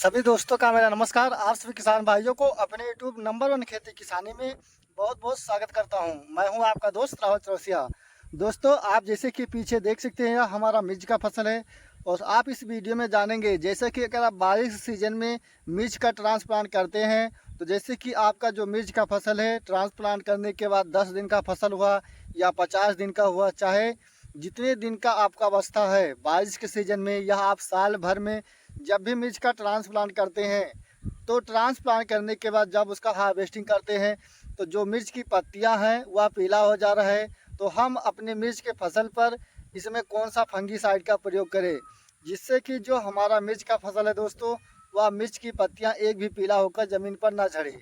सभी दोस्तों का मेरा नमस्कार। आप सभी किसान भाइयों को अपने यूट्यूब नंबर 1 खेती किसानी में बहुत बहुत स्वागत करता हूं। मैं हूं आपका दोस्त राहुल चौरसिया। दोस्तों, आप जैसे कि पीछे देख सकते हैं, यह हमारा मिर्च का फसल है और आप इस वीडियो में जानेंगे जैसे कि अगर आप बारिश सीजन में मिर्च का ट्रांसप्लांट करते हैं तो जैसे कि आपका जो मिर्च का फसल है ट्रांसप्लांट करने के बाद 10 दिन का फसल हुआ या 50 दिन का हुआ, चाहे जितने दिन का आपका अवस्था है बारिश के सीजन में, यह आप साल भर में जब भी मिर्च का ट्रांसप्लांट करते हैं तो ट्रांसप्लांट करने के बाद जब उसका हार्वेस्टिंग करते हैं तो जो मिर्च की पत्तियां हैं वह पीला हो जा रहा है। तो हम अपने मिर्च के फसल पर इसमें कौन सा फंगीसाइड का प्रयोग करें जिससे कि जो हमारा मिर्च का फसल है दोस्तों, वह मिर्च की पत्तियां एक भी पीला होकर ज़मीन पर ना झड़े।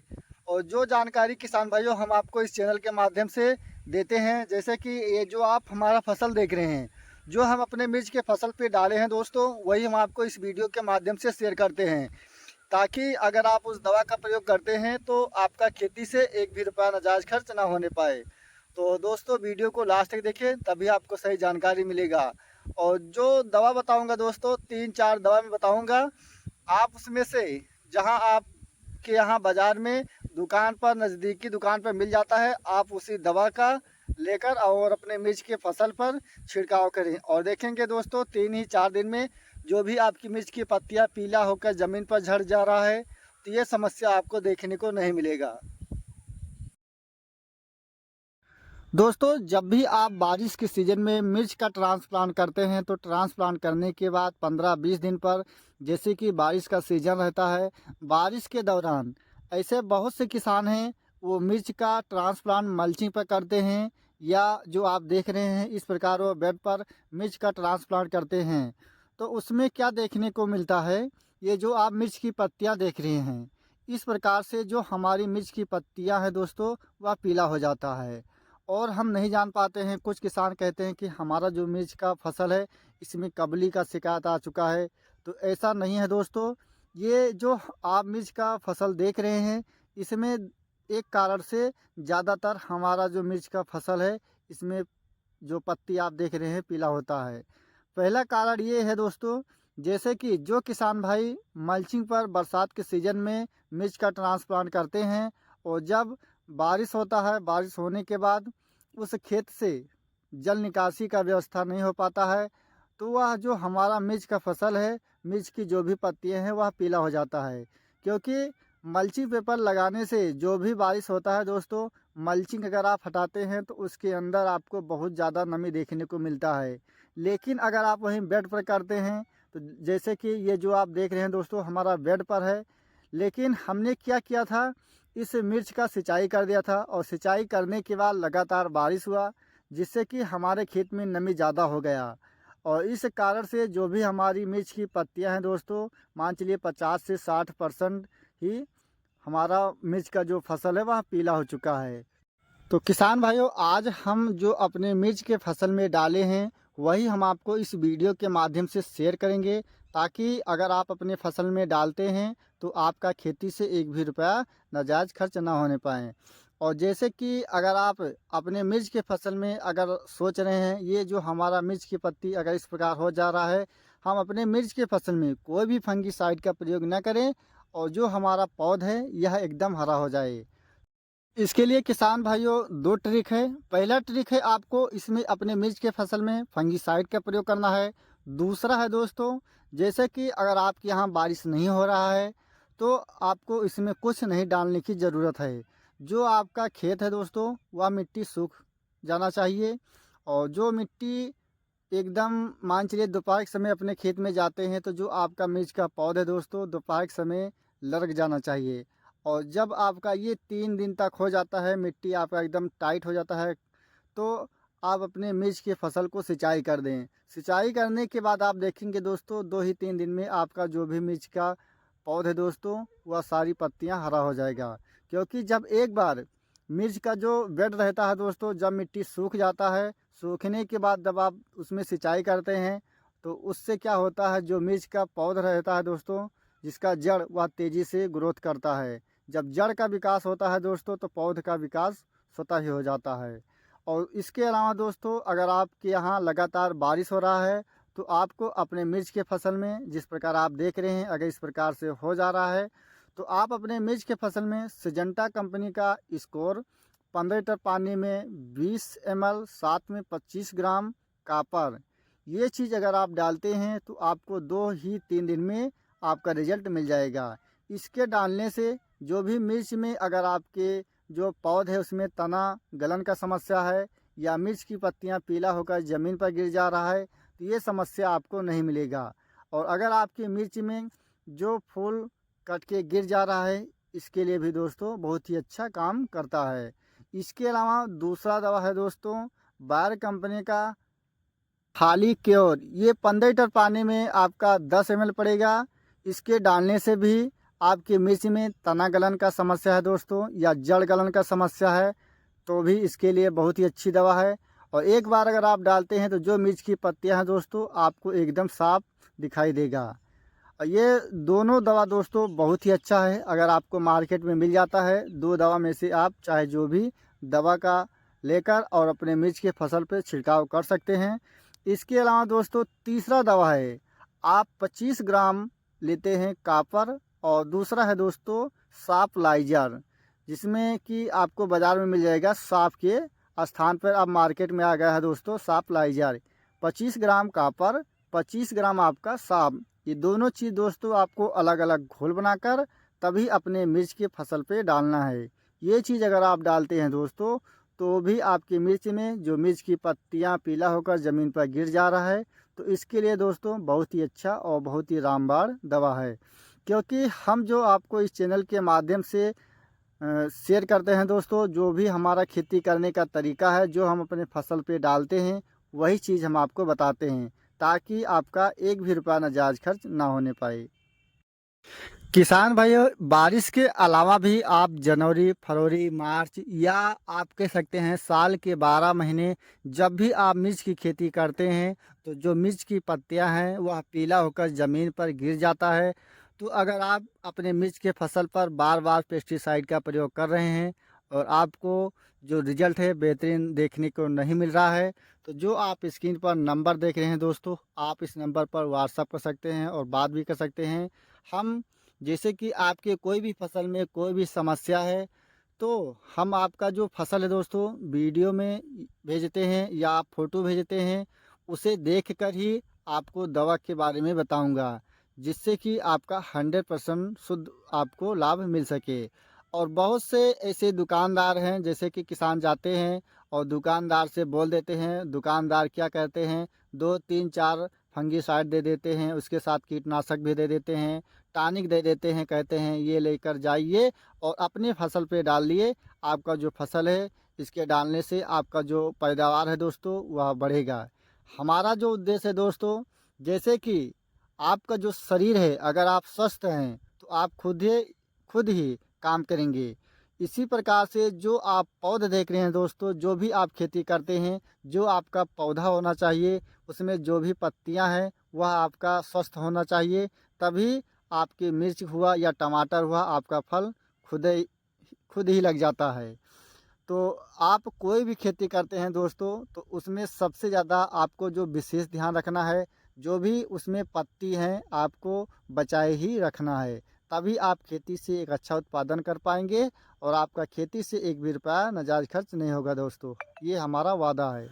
और जो जानकारी किसान भाइयों हम आपको इस चैनल के माध्यम से देते हैं, जैसे कि ये जो आप हमारा फसल देख रहे हैं, जो हम अपने मिर्च के फसल पे डाले हैं दोस्तों, वही हम आपको इस वीडियो के माध्यम से शेयर करते हैं, ताकि अगर आप उस दवा का प्रयोग करते हैं तो आपका खेती से एक भी रुपया नाजायज खर्च ना होने पाए। तो दोस्तों, वीडियो को लास्ट तक देखें, तभी आपको सही जानकारी मिलेगा। और जो दवा बताऊंगा दोस्तों, 3-4 दवा मैं बताऊंगा, आप उसमें से जहां आपके यहाँ बाज़ार में दुकान पर, नज़दीकी दुकान पर मिल जाता है, आप उसी दवा का लेकर और अपने मिर्च के फसल पर छिड़काव करें और देखेंगे दोस्तों 3 ही 4 दिन में जो भी आपकी मिर्च की पत्तियां पीला होकर ज़मीन पर झड़ जा रहा है, तो ये समस्या आपको देखने को नहीं मिलेगा। दोस्तों, जब भी आप बारिश के सीज़न में मिर्च का ट्रांसप्लांट करते हैं तो ट्रांसप्लांट करने के बाद 15-20 दिन पर, जैसे कि बारिश का सीज़न रहता है, बारिश के दौरान ऐसे बहुत से किसान हैं वो मिर्च का ट्रांसप्लांट मल्चिंग पर करते हैं, या जो आप देख रहे हैं इस प्रकार वो बेड पर मिर्च का ट्रांसप्लांट करते हैं। तो उसमें क्या देखने को मिलता है, ये जो आप मिर्च की पत्तियाँ देख रहे हैं, इस प्रकार से जो हमारी मिर्च की पत्तियाँ हैं दोस्तों, वह पीला हो जाता है और हम नहीं जान पाते हैं। कुछ किसान कहते हैं कि हमारा जो मिर्च का फसल है इसमें कबली का शिकायत आ चुका है, तो ऐसा नहीं है दोस्तों। ये जो आप मिर्च का फसल देख रहे हैं, इसमें एक कारण से ज़्यादातर हमारा जो मिर्च का फसल है इसमें जो पत्ती आप देख रहे हैं पीला होता है। पहला कारण ये है दोस्तों, जैसे कि जो किसान भाई मल्चिंग पर बरसात के सीज़न में मिर्च का ट्रांसप्लांट करते हैं और जब बारिश होता है, बारिश होने के बाद उस खेत से जल निकासी का व्यवस्था नहीं हो पाता है, तो वह जो हमारा मिर्च का फसल है, मिर्च की जो भी पत्तियां हैं वह पीला हो जाता है। क्योंकि मल्चिंग पेपर लगाने से जो भी बारिश होता है दोस्तों, मल्चिंग अगर आप हटाते हैं तो उसके अंदर आपको बहुत ज़्यादा नमी देखने को मिलता है। लेकिन अगर आप वहीं बेड पर करते हैं तो जैसे कि ये जो आप देख रहे हैं दोस्तों, हमारा बेड पर है, लेकिन हमने क्या किया था, इस मिर्च का सिंचाई कर दिया था और सिंचाई करने के बाद लगातार बारिश हुआ, जिससे कि हमारे खेत में नमी ज़्यादा हो गया और इस कारण से जो भी हमारी मिर्च की पत्तियां हैं दोस्तों, मान चलिए 50 से 60% ही हमारा मिर्च का जो फसल है वह पीला हो चुका है। तो किसान भाइयों, आज हम जो अपने मिर्च के फसल में डाले हैं वही हम आपको इस वीडियो के माध्यम से शेयर करेंगे, ताकि अगर आप अपने फसल में डालते हैं तो आपका खेती से एक भी रुपया नाजायज़ खर्च ना होने पाए। और जैसे कि अगर आप अपने मिर्च के फसल में अगर सोच रहे हैं ये जो हमारा मिर्च की पत्ती अगर इस प्रकार हो जा रहा है, हम अपने मिर्च के फसल में कोई भी फंगीसाइड का प्रयोग न करें और जो हमारा पौध है यह एकदम हरा हो जाए। इसके लिए किसान भाइयों 2 ट्रिक है। पहला ट्रिक है, आपको इसमें अपने मिर्च के फसल में फंगीसाइड का प्रयोग करना है। दूसरा है दोस्तों, जैसे कि अगर आपके यहाँ बारिश नहीं हो रहा है तो आपको इसमें कुछ नहीं डालने की ज़रूरत है। जो आपका खेत है दोस्तों, वह मिट्टी सूख जाना चाहिए और जो मिट्टी एकदम, मान चलिए दोपहर के समय अपने खेत में जाते हैं तो जो आपका मिर्च का पौधा है दोस्तों, दोपहर के समय लग जाना चाहिए। और जब आपका ये 3 दिन तक हो जाता है, मिट्टी आपका एकदम टाइट हो जाता है, तो आप अपने मिर्च की फसल को सिंचाई कर दें। सिंचाई करने के बाद आप देखेंगे दोस्तों, 2 ही 3 दिन में आपका जो भी मिर्च का पौधा है दोस्तों, वह सारी पत्तियां हरा हो जाएगा। क्योंकि जब एक बार मिर्च का जो बेड रहता है दोस्तों, जब मिट्टी सूख जाता है, सूखने के बाद जब आप उसमें सिंचाई करते हैं तो उससे क्या होता है, जो मिर्च का पौधा रहता है दोस्तों, जिसका जड़ वह तेज़ी से ग्रोथ करता है। जब जड़ का विकास होता है दोस्तों तो पौध का विकास स्वतः ही हो जाता है। और इसके अलावा दोस्तों, अगर आपके यहाँ लगातार बारिश हो रहा है तो आपको अपने मिर्च के फसल में जिस प्रकार आप देख रहे हैं, अगर इस प्रकार से हो जा रहा है तो आप अपने मिर्च के फसल में सिजेंटा कंपनी का स्कोर 15 लीटर पानी में 20 ml, साथ में 25 ग्राम कॉपर, ये चीज़ अगर आप डालते हैं तो आपको 2 ही 3 दिन में आपका रिजल्ट मिल जाएगा। इसके डालने से जो भी मिर्च में अगर आपके जो पौध है उसमें तना गलन का समस्या है या मिर्च की पत्तियां पीला होकर ज़मीन पर गिर जा रहा है तो ये समस्या आपको नहीं मिलेगा। और अगर आपकी मिर्च में जो फूल कट के गिर जा रहा है, इसके लिए भी दोस्तों बहुत ही अच्छा काम करता है। इसके अलावा दूसरा दवा है दोस्तों बायर कंपनी का खाली क्योर, ये 15 लीटर पानी में आपका 10 ml पड़ेगा। इसके डालने से भी आपकी मिर्च में तना गलन का समस्या है दोस्तों या जड़ गलन का समस्या है तो भी इसके लिए बहुत ही अच्छी दवा है। और एक बार अगर आप डालते हैं तो जो मिर्च की पत्तियां हैं दोस्तों आपको एकदम साफ दिखाई देगा। और ये दोनों दवा दोस्तों बहुत ही अच्छा है, अगर आपको मार्केट में मिल जाता है 2 दवा में से आप चाहे जो भी दवा का लेकर और अपने मिर्च के फसल पे छिड़काव कर सकते हैं। इसके अलावा दोस्तों तीसरा दवा है, आप 25 ग्राम लेते हैं कॉपर और दूसरा है दोस्तों साफ लाइजर, जिसमें कि आपको बाज़ार में मिल जाएगा साफ के स्थान पर अब मार्केट में आ गया है दोस्तों साफ लाइजर। 25 ग्राम कॉपर, 25 ग्राम आपका साफ, ये दोनों चीज़ दोस्तों आपको अलग अलग घोल बनाकर तभी अपने मिर्च के फसल पे डालना है। ये चीज़ अगर आप डालते हैं दोस्तों तो भी आपकी मिर्च में जो मिर्च की पत्तियां पीला होकर ज़मीन पर गिर जा रहा है तो इसके लिए दोस्तों बहुत ही अच्छा और बहुत ही रामबाण दवा है। क्योंकि हम जो आपको इस चैनल के माध्यम से शेयर करते हैं दोस्तों, जो भी हमारा खेती करने का तरीका है, जो हम अपने फसल पे डालते हैं वही चीज़ हम आपको बताते हैं ताकि आपका एक भी रुपया नाजायज़ खर्च ना होने पाए। किसान भाइयों, बारिश के अलावा भी आप जनवरी, फरवरी, मार्च या आप कह सकते हैं साल के 12 महीने जब भी आप मिर्च की खेती करते हैं तो जो मिर्च की पत्तियां हैं वह पीला होकर ज़मीन पर गिर जाता है। तो अगर आप अपने मिर्च के फसल पर बार बार पेस्टिसाइड का प्रयोग कर रहे हैं और आपको जो रिजल्ट है बेहतरीन देखने को नहीं मिल रहा है तो जो आप स्क्रीन पर नंबर देख रहे हैं दोस्तों, आप इस नंबर पर व्हाट्सअप कर सकते हैं और बात भी कर सकते हैं। हम जैसे कि आपके कोई भी फसल में कोई भी समस्या है तो हम आपका जो फसल है दोस्तों वीडियो में भेजते हैं या आप फ़ोटो भेजते हैं, उसे देखकर ही आपको दवा के बारे में बताऊंगा जिससे कि आपका 100% शुद्ध आपको लाभ मिल सके। और बहुत से ऐसे दुकानदार हैं जैसे कि किसान जाते हैं और दुकानदार से बोल देते हैं, दुकानदार क्या कहते हैं 2 3 4 फंगीसाइड दे देते हैं, उसके साथ कीटनाशक भी दे देते हैं, टॉनिक दे देते हैं, कहते हैं ये लेकर जाइए और अपने फसल पे डाल लिए, आपका जो फसल है इसके डालने से आपका जो पैदावार है दोस्तों वह बढ़ेगा। हमारा जो उद्देश्य है दोस्तों, जैसे कि आपका जो शरीर है अगर आप स्वस्थ हैं तो आप खुद ही काम करेंगे। इसी प्रकार से जो आप पौधे देख रहे हैं दोस्तों, जो भी आप खेती करते हैं, जो आपका पौधा होना चाहिए उसमें जो भी पत्तियां हैं वह आपका स्वस्थ होना चाहिए, तभी आपकी मिर्च हुआ या टमाटर हुआ आपका फल खुद ही लग जाता है। तो आप कोई भी खेती करते हैं दोस्तों तो उसमें सबसे ज़्यादा आपको जो विशेष ध्यान रखना है, जो भी उसमें पत्ती हैं आपको बचाए ही रखना है, तभी आप खेती से एक अच्छा उत्पादन कर पाएंगे और आपका खेती से एक भी रुपया नाजायज़ खर्च नहीं होगा दोस्तों, ये हमारा वादा है।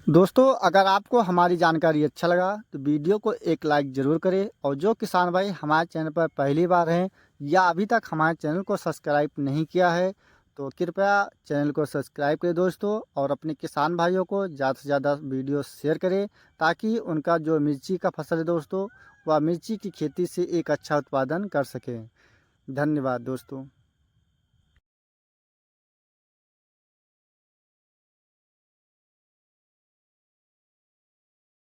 दोस्तों अगर आपको हमारी जानकारी अच्छा लगा तो वीडियो को एक लाइक ज़रूर करें और जो किसान भाई हमारे चैनल पर पहली बार हैं या अभी तक हमारे चैनल को सब्सक्राइब नहीं किया है तो कृपया चैनल को सब्सक्राइब करें दोस्तों और अपने किसान भाइयों को ज़्यादा से ज़्यादा वीडियो शेयर करें ताकि उनका जो मिर्ची का फसल है दोस्तों वह मिर्ची की खेती से एक अच्छा उत्पादन कर सकें। धन्यवाद दोस्तों।